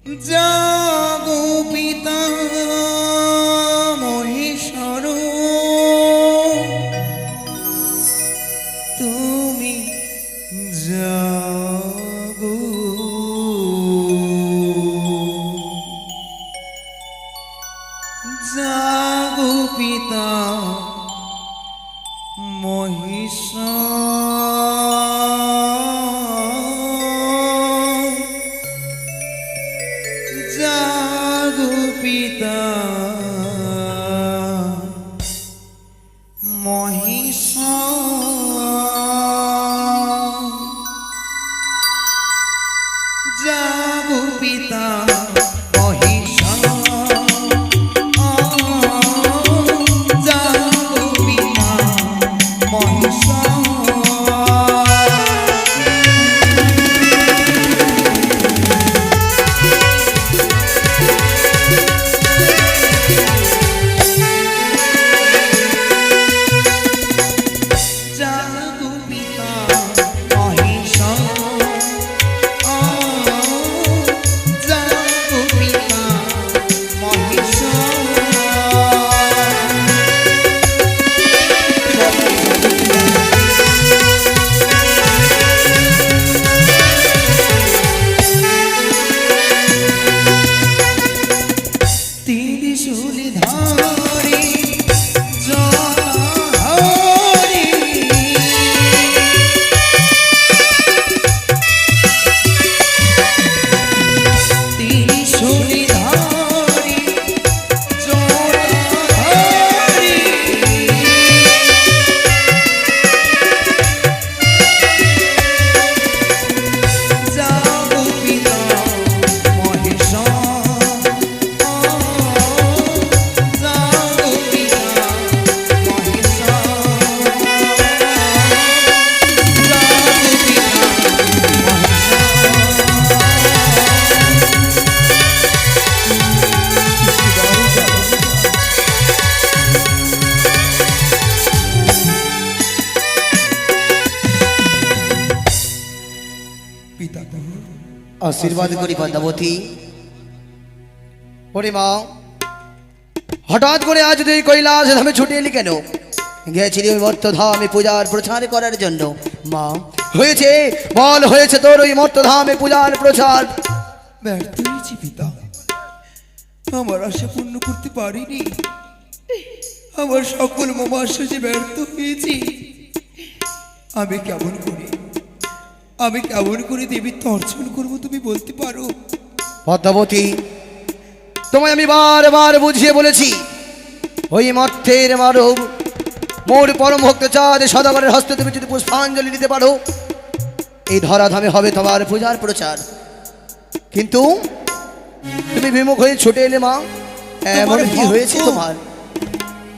জাগো পিতা মহেশ্বর, তুমি জাগো। জাগো পিতা মহেশ্বর, জাগো পিতা মহেশ্বর, জাগো পিতা মহেশ্বর, জাগো পিতা মহেশ্বর। आशीर्वाद करी पद्मावती। ওরে মা, হঠাৎ করে আজ তুই কৈলাস ধামে ছুটে এলি কেন? গেছিলি ওই মর্তধামে পূজার প্রচার করার জন্য। মা, হয়েছে বল, হয়েছে তোর ওই মর্তধামে পূজার প্রচার? ব্যর্থ হয়েছি পিতা, আমার আশা পূর্ণ করতে পারিনি। আমার সকল মমাশয় যে ব্যর্থ হয়েছি। আমি কেমন করে দেবীত্ব অর্জন করবো তুমি বলতে পারো? পদ্মাবতী, তোমায় আমি বারবার বুঝিয়ে বলেছি, ওই মর্তের মানব মোর পরম ভক্ত চাঁদ সদাগরের হস্তে তুমি যদি পুষ্পাঞ্জলি দিতে পারো, এই ধরাধামে হবে তোমার পূজার প্রচার। কিন্তু তুমি বিমুখ হয়ে ছুটে এলে মা, এমন কি হয়েছে তোমার?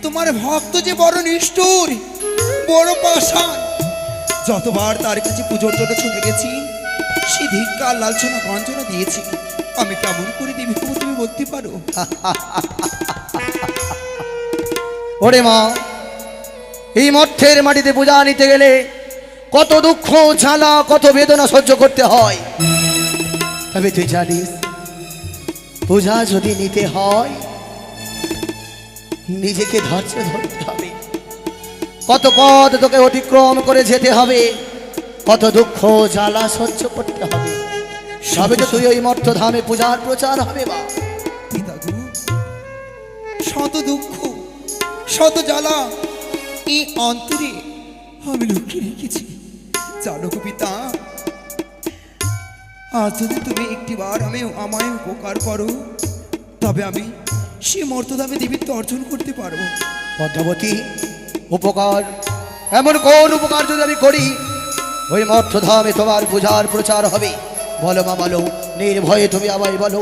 তোমার ভক্ত যে বড় নিষ্ঠুর, বড় পাষাণ। যতবার তার কাছে পুজোর জন্য ছুটে গেছি, সে ধিক্কার লালসনা গঞ্জনা দিয়েছি। আমি কেমন করে দেবী তুমি বলতে পারো? ওরে মা, এই মর্তের মাটিতে পূজা নিতে গেলে কত দুঃখ জ্বালা, কত বেদনা সহ্য করতে হয়। তবে তুই জানিস, পূজা যদি নিতে হয় নিজেকে ধৈর্য ধরতে হবে। কত পথ তোকে অতিক্রম করে যেতে হবে, কত দুঃখ জ্বালা সহ্য করতে হবে, সবে তো তুই ওই মর্তধামে পূজার প্রচার হবে। মা, শত দুঃখ, শত জ্বালা এই অন্তরে আমি লুকিয়ে রেখেছি। জানো গো পিতা, আজ যদি তুমি একটিবার আমায় উপকার করো, তবে আমি সে মর্তধামে দেবীত্ব অর্জন করতে পারবো। পদ্মাবতী, উপকার? এমন কোন উপকার যদি আমি করি ওই মর্তধামে তোমার পূজার প্রচার হবে? বলো মা, বলো, নির্ভয়ে তুমি আমায় বলো।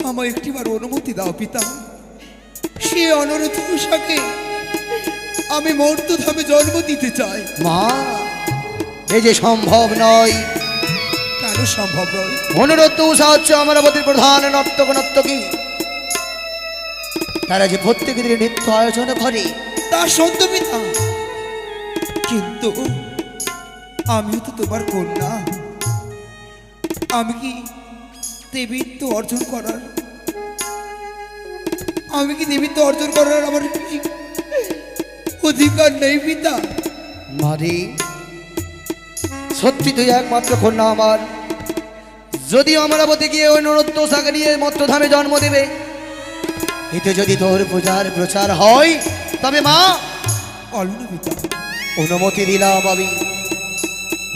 আমায় একটিবার অনুমতি দাও পিতা, সে অনুরোধ পোশাকে আমি মর্তধামে জন্ম দিতে চাই। মা, এই যে সম্ভব নয়। কেন সম্ভব নয়? অনুরোধ উষা হচ্ছে অমরাবতীর প্রধান নর্তক নর্তকী, তারা যে প্রত্যেক দিনে নৃত্য আয়োজন করে। তা সত্য পিতা, কিন্তু আমিও তো তোমার কন্যা। আমি কি দেবীত্ব অর্জন করার, আমি কি দেবীত্ব অর্জন করার আমার কি অধিকার নেই পিতা? মারে, সত্যি তুই একমাত্র কন্যা আমার। যদিও অমরাবতী গিয়ে ওই নরত্ব সাগর নিয়ে মত্তধামে জন্ম দেবে, এতে যদি তোর পূজার প্রচার হয় তবে মা বলো না পিতা। অনুমতি দিলাম, আমি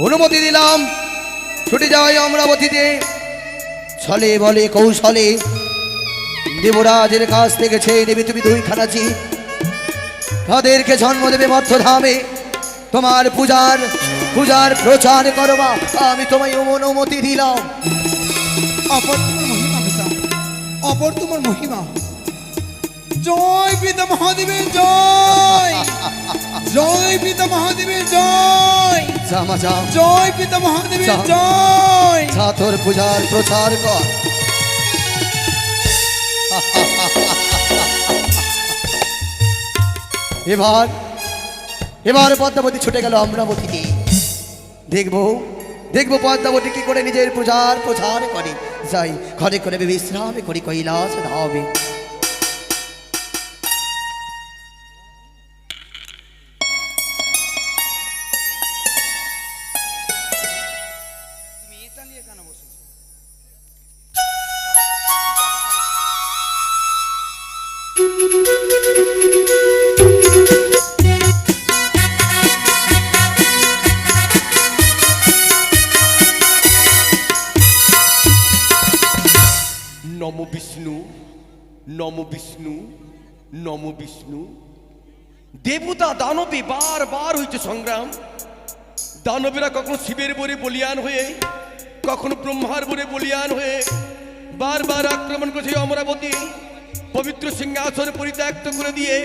অনুমতি দিলাম। ছুটে যাই অমরাবতীতে, ছলে বলে কৌশলে দেবরাজের কাছ থেকে ছেড়ে নেবে তুমি দুইখানা জীব, তাদেরকে জন্ম দেবে মর্তধামে। তোমার পূজার পূজার প্রচার করবা, আমি তোমায় অনুমতি দিলাম। অপর তোমার মহিমা পিতা, অপর তোমার মহিমা। জয় পিতা মহাদেবের জয়, জয় পিতা মহাদেবের জয়, যা মা যা, জয় পিতা মহাদেবের যা। জয়। যা তোর পূজার প্রচার কর। এবার এবার পদ্মাবতী ছুটে গেল অমরাবতীতে। দেখবো দেখবো পদ্মাবতী কি করে নিজের পূজার প্রচার করে। যাই ঘরে করে বিশ্রাম করি কৈলাস ধামে। নম বিষ্ণু, নম বিষ্ণু, নম বিষ্ণু। দেবতা দানবে বারবার হয়েছে সংগ্রাম। দানবেরা কখনো শিবের বরে বলিয়ান হয়ে, কখনো ব্রহ্মার বরে বলিয়ান হয়ে বারবার আক্রমণ করেছে অমরাবতী। পবিত্র সিংহাসন পরিত্যক্ত করে দিয়ে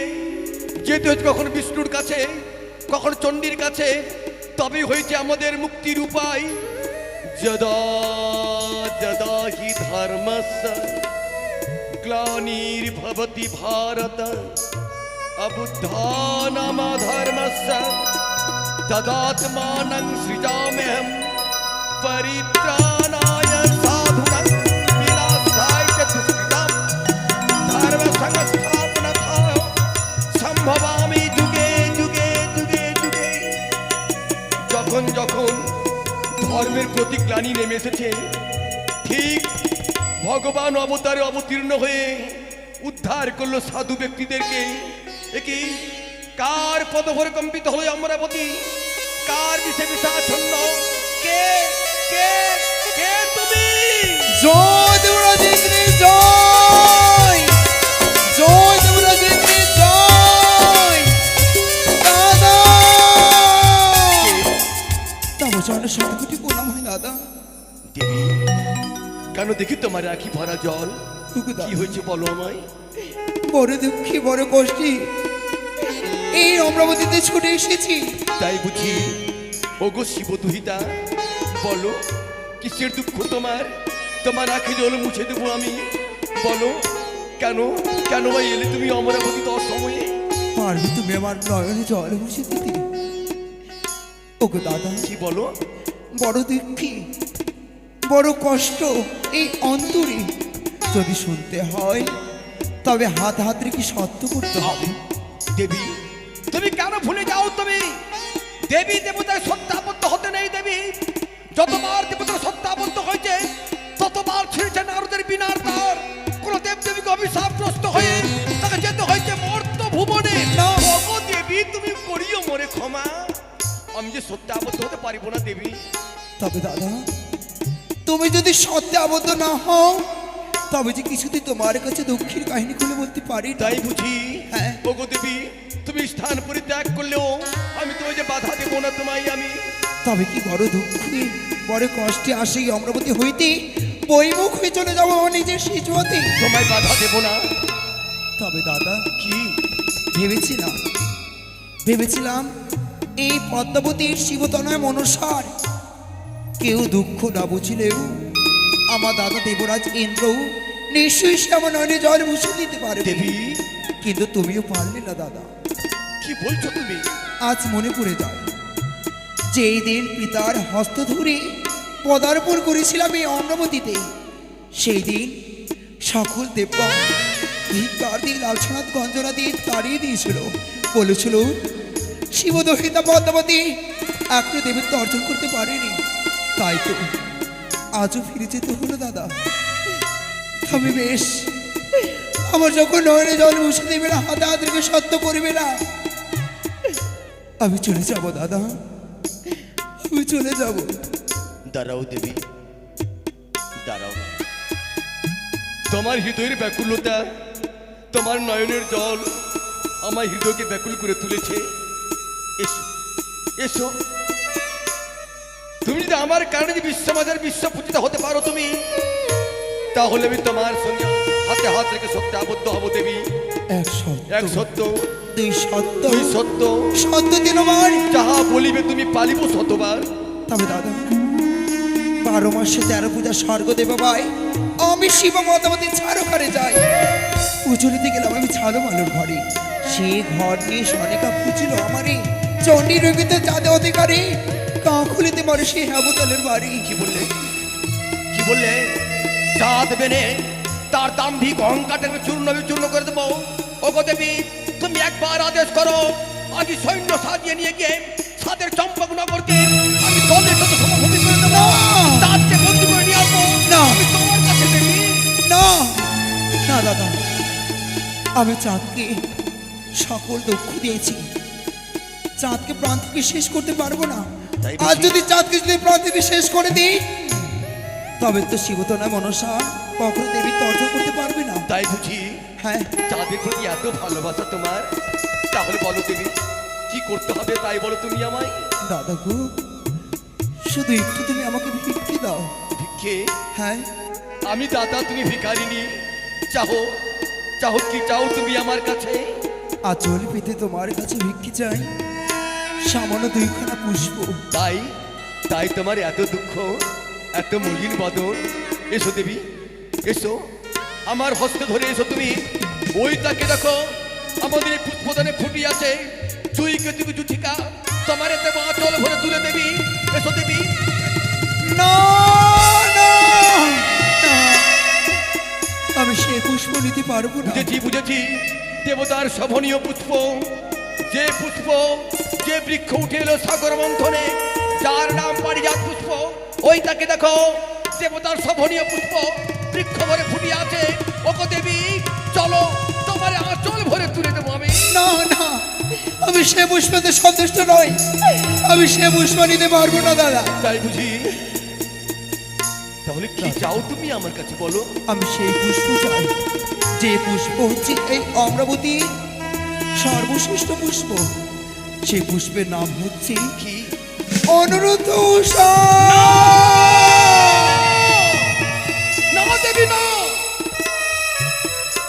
যেতে হচ্ছে কখনো বিষ্ণুর কাছে, কখনো চণ্ডীর কাছে। তবে হয়েছে আমাদের মুক্তির উপায়। যদা যদা হি ধর্মস্য গ্লানির্ভবতি ভারত অবুদ্ধানামধর্মস্য তদাত্মানং সৃজাম্যহম পরিত্রাণায় সাধুনাং বিনাশায় চ দুষ্কৃতাম ধর্মসংস্থাপনার্থায় সম্ভবামি যুগে যুগে যুগে যুগে। যখন যখন ধর্মের প্রতি গ্লানি নেমে এসেছে, ঠিক ভগবান অবতারে অবতীর্ণ হয়ে উদ্ধার করলো সাধু ব্যক্তিদেরকে। একি কার পদভরে কম্পিত হলো অমরাবতী? কার বিষে বিষাচ্ছন্ন? কে কে কে তুমি? জয় দেবরাজেন্দ্রী জয়, জয় দেবরাজেন্দ্রী জয়। দাদা তব চরণে শতকোটি প্রণাম হয় দাদা। দেবী, কেন দেখি তোমার আঁখি ভরা জল? ওগো দাদা, কি হয়েছে বলো আমায়। বড় দুঃখী বড় কষ্টি এই অমরাবতীতে ছুটে এসেছি। তাই বুঝি? ওগো শিবদুহিতা, বলো কিসের দুঃখ তোমার? তোমার আঁখি জল মুছে দেবো আমি। বলো কেন কেন ভাই এলে তুমি অমরাবতীতে অসময়ে? পারবে তুমি আমার নয়নে জল মুছে দিতে? ওগো দাদা, কি বলো? বড় দুঃখী বড় কষ্ট এই অন্তরে। যদি শুনতে হয় তবে হাত হাত রেখে সত্য করতে হবে। দেবী, তুমি কেন ভুলে যাও? তুমি দেবী দেবতার সত্যাবদ্ধ হতে নেই। দেবী যতবার দেবতার সত্যাবদ্ধ হয়েছে ততবার ছিঁড়েছে নারদের বিনার দ্বার। কোন দেব দেবীকে অভিশাপগ্রস্ত হয়ে তাকে যেতে হয়েছে মর্ত ভুবনে। না। ওগো দেবী, তুমি করিও মরে ক্ষমা। আমি যে সত্যাবদ্ধ হতে পারিব না দেবী। তবে দাদা, তুমি যদি সত্যে আবদ্ধ না হও তবে যে কিছুতেই তোমার কাছে দুঃখের কাহিনী খুলে বলতে পারি না। তাই বুঝি? হ্যাঁ। ওগো দেবী, তুমি স্থান পরিত্যাগ করলেও আমি তোমায় যে বাধা দেবো না তোমায় আমি। তবে কি বড় দুঃখে বড় কষ্টে আসে এই অমরাবতী হইতে বইমুখ হয়ে চলে যাবো আমার নিজের শিশুয়াতে। তোমায় বাধা দেবো না। তবে দাদা, কি ভেবেছিলাম এই পদ্মাবতীর শিবতনয় মনসার কেউ দুঃখ না বুঝলেও আমার দাদা দেবরাজ ইন্দ্র নিশ্চয়ই সে আমার নয়নে জল মুছে দিতে পারবে। দেবী, কিন্তু তুমিও পারলে না দাদা। কি বলছো তুমি? আজ মনে পড়ে যায় যেই দিন পিতার হস্ত ধরে পদার্পণ করেছিলাম এই অমরাবতীতে, সেই দিন সকল দেবগণ ধিক্কার দিয়ে লালছনাথ গঞ্জনা দিয়ে তাড়িয়ে দিয়েছিল, বলেছিল শিবদহিতা পদ্মাবতী এখনো দেবত্ব অর্জন করতে পারেনি, তাই তো আজও ফিরে যেতে হলো দাদা। তবে বেশ, আমার যখন নয়নে জল মুছে দেবে না, হাতে হাত রেখে সত্য করবে না, আমি চলে যাব দাদা, আমি চলে যাব। দাঁড়াও দেবী, দাঁড়াও। তোমার হৃদয়ের ব্যাকুলতা, তোমার নয়নের জল আমার হৃদয়কে ব্যাকুল করে তুলেছে। এসো এসো, তুমি যদি আমার কারণে যে বিশ্বমাজার বিশ্ব পূজিত হতে পারো তুমি, তাহলে আমি তোমার সঙ্গে হাতে হাত রেখে সত্যে আবদ্ধ হব দেবী। এক সত্য, দুই সত্য, দুই সত্য, সত্য দিনবার যাহা বলিবে তুমি পালিব শতবার। তবে দাদা 12 মাসে 13 পূজা স্বর্গ দেব ভাই, আমি শিব পদ্মাবতী ছাড়ো ঘরে যাই। পুজো দিতে গেলাম আমি ছাড়ো মালুর ঘরে, সে ঘর নিয়ে সনেকা পুছিল আমারে, চণ্ডী রবিতে যাদে অধিকারী কা খুলিতে পারে সেই হেবতলের বাড়ি। কি বললে, কি বললে? চাঁদ বেনে তার দাম্ভিক অহংকারটাকে চূর্ণ বিচূর্ণ করে দেবো। ওগো দেবী, তুমি একবার আদেশ করো, আমি সৈন্য সাজিয়ে নিয়ে গিয়ে সাদের চম্পকনগরকে আমি দলের সাথে সমাভূমি করে দেবো, চাঁদকে বন্দি করে নিয়ে আসবো। না। আমি তোমার কাছে দেবী। না না দাদা, আমি চাঁদকে সকল দুঃখ দিয়েছি, চাঁদকে প্রাণ থেকে শেষ করতে পারবো না। তাই বুঝি? আর যদি চাঁদকে যদি প্রাণ থেকে শেষ করে দিই, তবে তো শিবতনা মনসা কখনো দেবী তর্জন করতে পারবে না। তাই বুঝি হ্যাঁ চাঁদের প্রতি এত ভালোবাসা তোমার? তাহলে বলো দেবী, কি করতে হবে তাই বলো তুমি আমায়। দাদা গো, শুধু একটু তুমি আমাকে ভিক্ষে দাও। ভিক্ষে? হ্যাঁ আমি দাদা, তুমি ভিখারিনী। চাও, চাও কি চাও তুমি আমার কাছে? আচল পেতে তোমার কাছে ভিক্ষে চাই, সামান্য 2খানা পুষ্প। তাই তাই তোমার এত দুঃখ, এত মলিন বদন। এসো দেবী, এসো, আমার হস্ত ধরে এসো তুমি। ওই তাকে দেখো, আমাদের এই পুষ্পদানে ফুটি আছে, চুইকে তুমি জুঠিকা, তোমার এতে আঁচল ভরে তুলে দেবী। এসো দেবী। না না না, আমি সে পুষ্প নিতে পারবো না। বুঝেছি বুঝেছি, দেবতার শোভনীয় পুষ্প, যে পুষ্প, যে বৃক্ষ উঠে এলো সাগর মন্থনে, যার নাম পারিজাত পুষ্প। ওই তাকে দেখো, দেবতার শোভনীয় পুষ্প বৃক্ষ ভরে ফুটিয়ে আছে। ওগো দেবী, চলো, তোমার আঁচল ভরে তুলে দেবো আমি। না না, আমি সে পুষ্পতে সন্তুষ্ট নই, আমি সে পুষ্প নিতে পারবো না দাদা। তাই বুঝি? তাহলে কি চাও তুমি আমার কাছে বলো। আমি সেই পুষ্প চাই, যে পুষ্প হচ্ছে এই অমরাবতী সর্বশ্রেষ্ঠ পুষ্প। সেই পুষ্পের নাম হচ্ছে কি? অনুরোধ। না দেবী, না,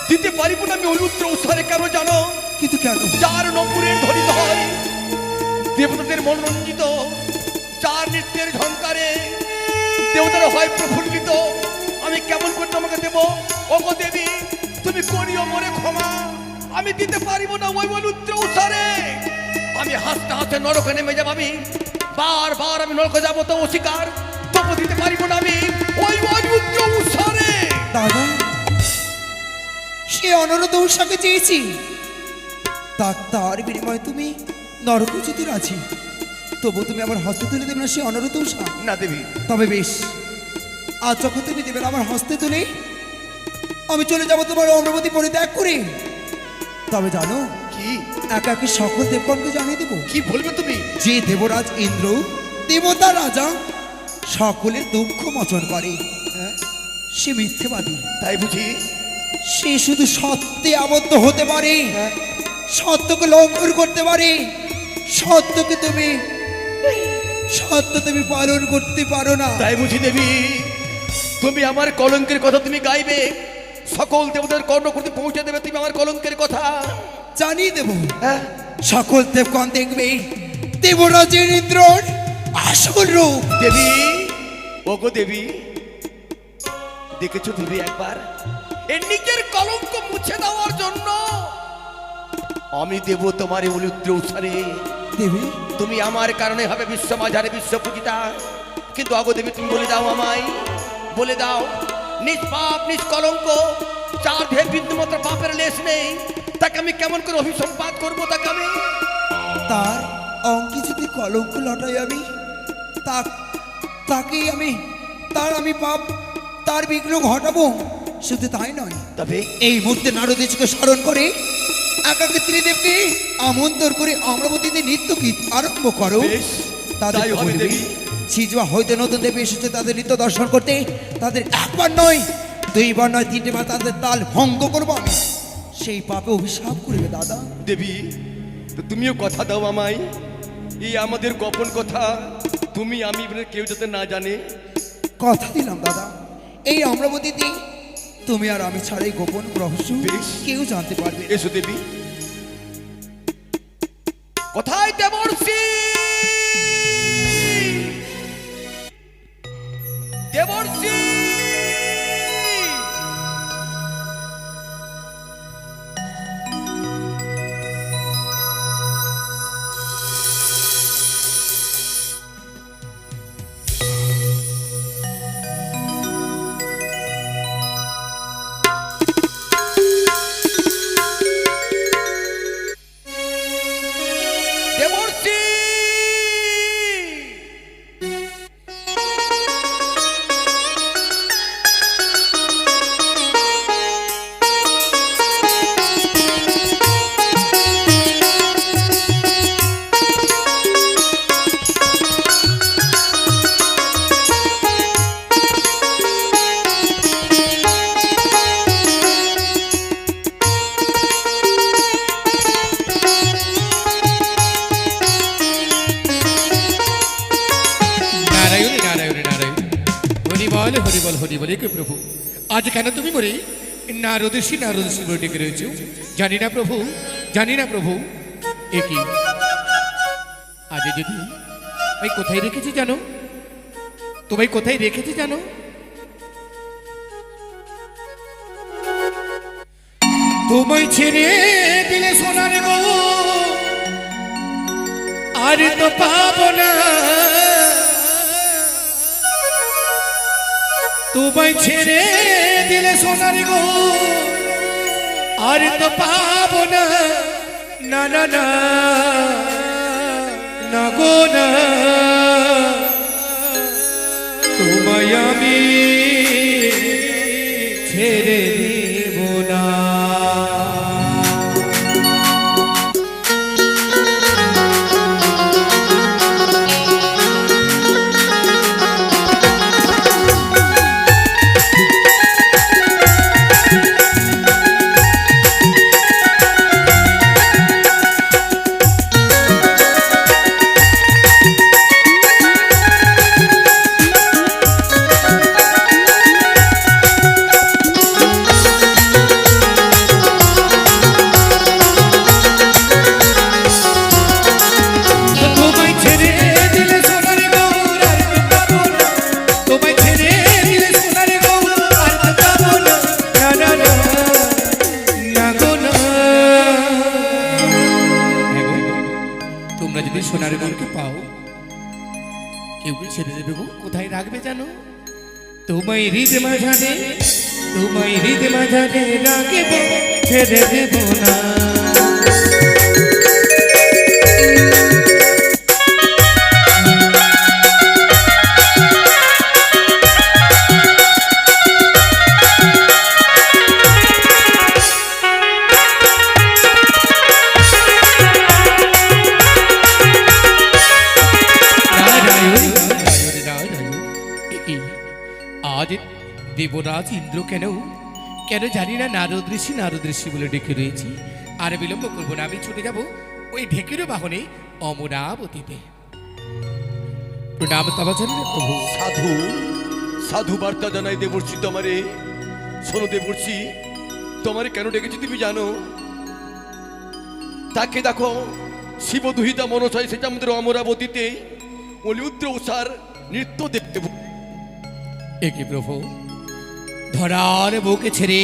দিতে পারিব না আমি। অনুত্র উৎসারে কেন জানো? কিন্তু কেন? যার নপুরের ধ্বনিত হয়, দেবতাদের মনোরঞ্জিত, যার নৃত্যের ঝঙ্কারে দেবতারা হয় প্রফুল্লিত, আমি কেমন করে তোমাকে দেব? ওগো দেবী, তুমি করিও মরে ক্ষমা, আমি দিতে পারিব না ওই অনুত্র উৎসারে। আমি হাসতে হাসতে নরকে নেমে যাব, আমি বারবার আমি নরকে যাবো, তো অস্বীকার, তবু দিতে পারিব না আমি ওই অনুত্র উৎসারে। দাদা, সে অনুরোধ উৎসাকে চেয়েছি, তার বিনিময়ে তুমি নরকে যেতে রাজি, তবু তুমি আমার হস্তে তুলে দেবে না সে অনুরোধ উৎসা? না দেবী। তবে বেশ, আজ যখন তুমি দেবে না আমার হস্তে তুলে, আমি চলে যাব তোমার অমরাবতী পরিত্যাগ করে। তবে জানো কি? একা একে সকল দেবগণকে জানিয়ে দেবো, কি বলবে তুমি? যে দেবরাজ ইন্দ্র, দেবতা রাজা, সকলের দুঃখ মোচন করে, সে মিথ্যেবাদী। তাই বুঝি? সে শুধু সত্যে আবদ্ধ হতে পারে, সত্যকে লঙ্ঘন করতে পারে, সত্যকে সত্য তুমি পালন করতে পারো না। তাই বুঝি দেবী, তুমি আমার কলঙ্কের কথা তুমি গাইবে, সকল দেবতার কর্ণ করতে পৌঁছে দেবে তুমি আমার কলঙ্কের কথা। জানিয়ে দেব, সকল দেবগণ দেখবে দেবরাজের ইন্দ্রর আসল রূপ। দেবী, ওগো দেবী, দেখেছো দেবী একবার এর নিজের কলঙ্ক মুছে দেওয়ার জন্য আমি দেব তোমার অনুত্র উৎসারে। দেবী, তুমি আমার কারণে হবে বিশ্ব মাঝারে বিশ্ব পূজিতা, কিন্তু আগো দেবী তুমি বলে দাও আমায়, বলে দাও নিষ্পাপ নিষ্কলঙ্ক, যার দেহে বিন্দুমাত্র পাপের লেশ নেই, তাকে আমি কেমন করে অভিসম্পাত করবো? তাকে আমি তার অঙ্কে যদি কলঙ্ক লটাই আমি, তাকে আমি পাপ, তার বিঘ্ন ঘটাবো। শুধু তাই নয়, তবে এই মুহূর্তে নারদেশকে স্মরণ করে একাকে ত্রিদেবকে আমন্ত্রণ করে অমরাবতীতে নৃত্য গীত আরম্ভ করো। বেশ, তাদের তাই হবে দেবী। সিজুয়া হইতে নতুন দেবী এসেছে তাদের নৃত্য দর্শন করতে। তাদের একবার নয়, দুইবার নয়, তিনটে বার তাদের তাল ভঙ্গ করবো আমি। সেই পাপে অভিশাপ করবে দাদা। দেবী, তো তুমিও কথা দাও আমায়, এই আমাদের গোপন কথা তুমি আমি বলে কেউ যাতে না জানে। কথা দিলাম দাদা, এই অমরাবতীতে তুমি আর আমি ছাড়া এই গোপন রহস্য বেশ। কেউ জানতে পারবে না। এসো দেবী। কোথায় দেবর্ষি? দেবর্ষি! দেবর্ষি! নারায়ণ নারায়ণ নারায়ণ, হরিবল হরিবল হরিবল। কে প্রভু, আজ কেন তুমি মরে নারদর্শী নারদর্শী বলে ডেকে রয়েছ? জানি না প্রভু, জানি না প্রভু। এ কি আজ যদি ভাই কোথায় রেখেছি জানো? তোমায় কোথায় রেখেছি জানো? তোমায় ছেড়ে দিলে সোনার গো, আর তো পাবো না। তোমায় ছেড়ে দিলে সোনার গো, আর তো পাবো না। না না না না গো না, তোমায় আমি ছেড়ে দেব না। সোনার গরুকে পাও, কেউ কি ছেড়ে দেবে গো? কোথায় রাখবে জানো? তোমায় হৃদ মাঝারে, তোমায় হৃদ মাঝারে রাখব, ছেড়ে দেব না। আজ দেবরাজ ইন্দ্র কেন কেন জানি না নারদ ঋষি বলে ডেকে রয়েছি। আর বিলম্ব করবো না, আমি ছুটে যাব ওই ঢেকির বাহনে অমরাবতীতে। প্রণাম তবাচরণ প্রভু। সাধু সাধু বার্তা জানাই দেবর্ষি তোমারে। শোনো দেবর্ষি, তোমারে কেন ডেকেছি তুমি জানো? তাকে দেখো, শিবদুহিতা মনসা এসেছে আমাদের অমরাবতীতে অলিউদ্র উষার নৃত্য দেখতে। একে প্রভু, ধরার বুকে ছেড়ে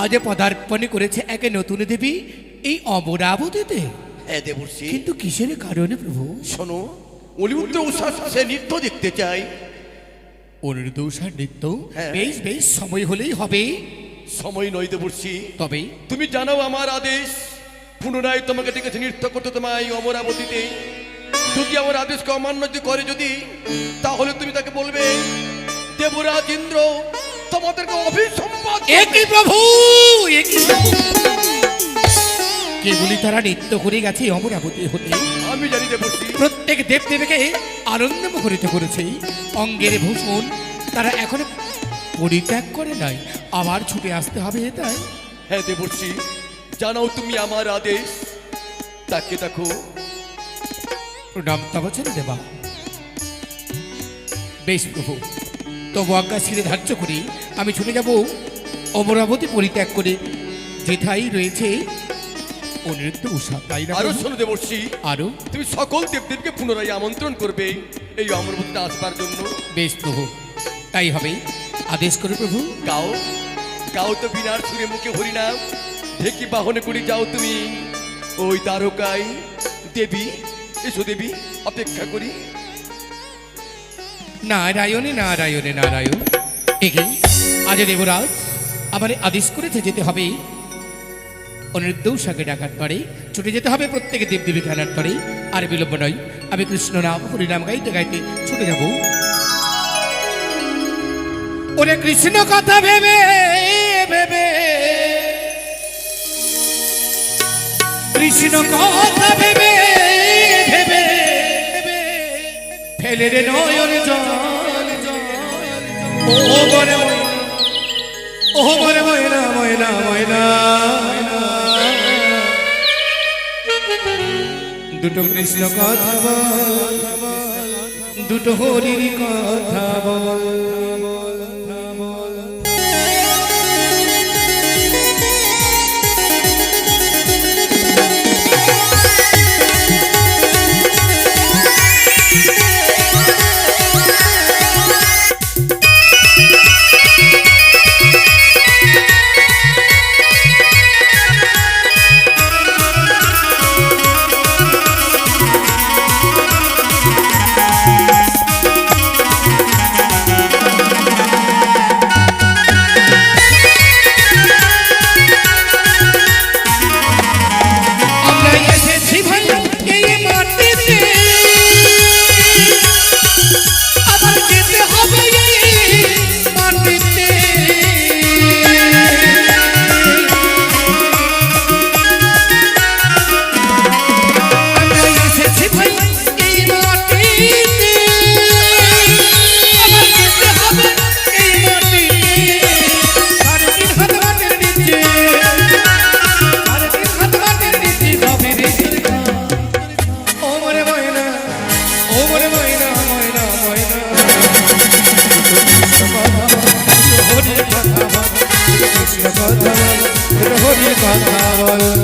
আজ পদার্পণ করেছে এক নতুন দেবী এই অমরাবতীতে। হ্যাঁ দেবর্ষি, কিন্তু কিসের কারণে প্রভু? শোনো, অলিউদ্র উষার সে নৃত্য দেখতে চাই। অনুরোধ নৃত্য হ্যাঁ। বেশ বেশ সময় হলেই হবে। সময় নয় দেবর্ষি, তবে তুমি জানাও আমার আদেশ। পুনরায় তোমাকে ডেকেছে নৃত্য করতে তোমায় অমরাবতীতে। যদি আমার আদেশকে অমান্য যদি করে যদি, তাহলে তুমি তাকে বলবে দেবরাজ ইন্দ্র তোমাদেরকে অভিসম্পাদ করবে। একই প্রভু, একই প্রভু। কেবলই তারা নৃত্য করে গেছে অমরাবতী হতে। আমি জানি দেবর্ষি, প্রত্যেক দেবদেবীকে আনন্দ মুখরিত করেছে। অঙ্গের ভূষণ তারা এখনো পরিত্যাগ করে নাই, আবার ছুটে আসতে হবে তাই। হ্যাঁ দেবর্ষি, জানাও তুমি আমার আদেশ। তাকে দেখো। প্রণাম তবচন দেবা। বেশ প্রভু, তবু আজ্ঞা ছিঁড়ে ধার্য করি আমি ছুটে যাব অমরাবতী পরিত্যাগ করে যেথাই রয়েছে অনিরুদ্ধ উষা, তাই না আরো প্রভু? শোনো দেবর্ষি, আরো তুমি সকল দেবদেবকে পুনরায় আমন্ত্রণ করবে এই অমরাবতীতে আসবার জন্য। বেশ প্রভু, তাই হবে। আদেশ করে প্রভু। গাও গাও তো বিনার সুরে মুখে হরিনাম, ঢেকি বাহনে করে যাও তুমি ওই দ্বারকায়। দেবী এসো দেবী, অপেক্ষা করি। নারায়ণে নারায়ণে নারায়ণ। একে আজ দেবরাজ আমার আদেশ করেছে যেতে হবে অনিরুদ্ধ উষাকে ডাকার তরে, ছুটে যেতে হবে প্রত্যেকে দেবদেবী খেলার তরে। আর বিলম্ব নয়, আমি কৃষ্ণ নাম হরিনাম গাইতে গাইতে ছুটে যাব। ওরে কৃষ্ণ কথা ভেবে ভেবে, কৃষ্ণ কথা ভেবে ভেবে ফেলে রে নয়ন জল। ও বরে ও বরে ময়না ময়না ময়না, দুটো কৃষ্ণ কথা বল, দুটো হরির কথা বল। কথা বল,